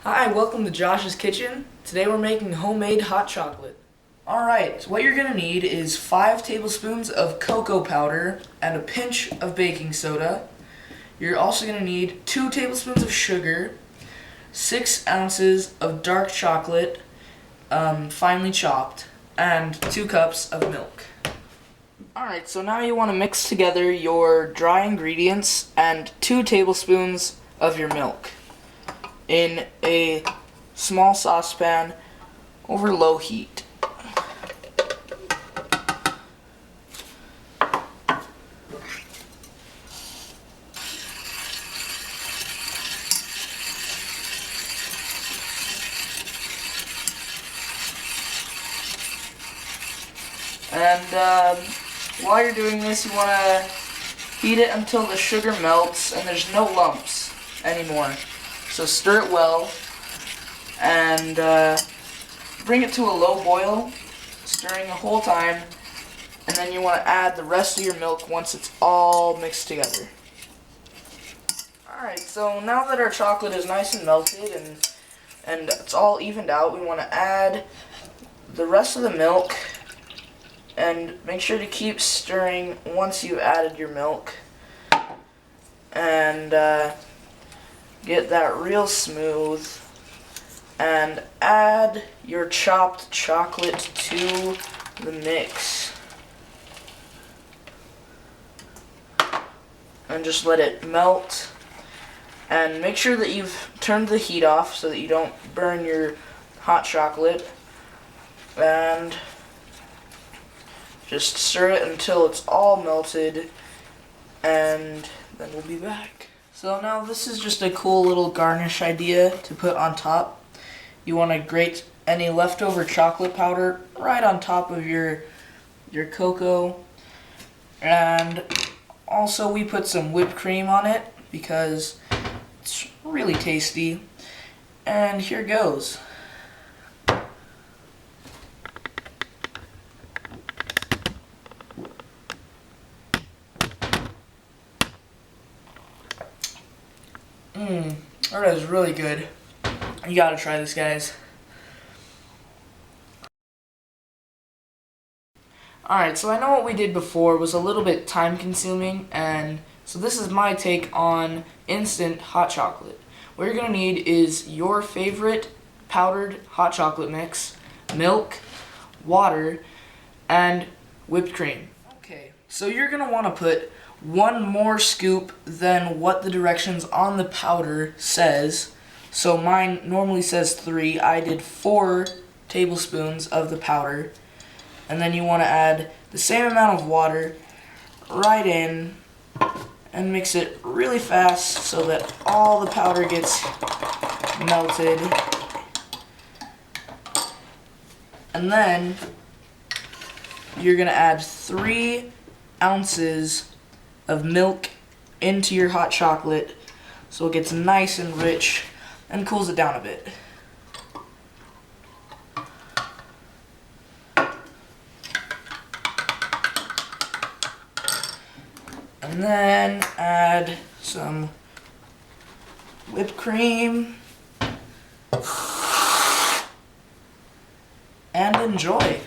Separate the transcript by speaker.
Speaker 1: Hi, welcome to Josh's Kitchen. Today we're making homemade hot chocolate. Alright, what you're going to need is 5 tablespoons of cocoa powder and a pinch of baking soda. You're also going to need 2 tablespoons of sugar, 6 ounces of dark chocolate, finely chopped, and 2 cups of milk. Alright, so now you want to mix together your dry ingredients and 2 tablespoons of your milk in a small saucepan over low heat. And while you're doing this, you want to heat it until the sugar melts and there's no lumps anymore. So stir it well and bring it to a low boil, stirring the whole time, and then you want to add the rest of your milk once it's all mixed together. Alright, so now that our chocolate is nice and melted and it's all evened out, we want to add the rest of the milk and make sure to keep stirring once you've added your milk and get that real smooth, and add your chopped chocolate to the mix and just let it melt, and make sure that you've turned the heat off so that you don't burn your hot chocolate, and just stir it until it's all melted, and then we'll be back. So now this is just a cool little garnish idea to put on top. You want to grate any leftover chocolate powder right on top of your cocoa. And also we put some whipped cream on it because it's really tasty. And here goes. That is really good. You gotta try this, guys. Alright, so I know what we did before was a little bit time consuming, and so this is my take on instant hot chocolate. What you're gonna need is your favorite powdered hot chocolate mix, milk, water, and whipped cream. Okay, so you're gonna wanna put 1 more scoop than what the directions on the powder says. So mine normally says 3. I did 4 tablespoons of the powder. And then you want to add the same amount of water right in and mix it really fast so that all the powder gets melted. And then you're going to add 3 ounces of milk into your hot chocolate so it gets nice and rich and cools it down a bit. And then add some whipped cream and enjoy.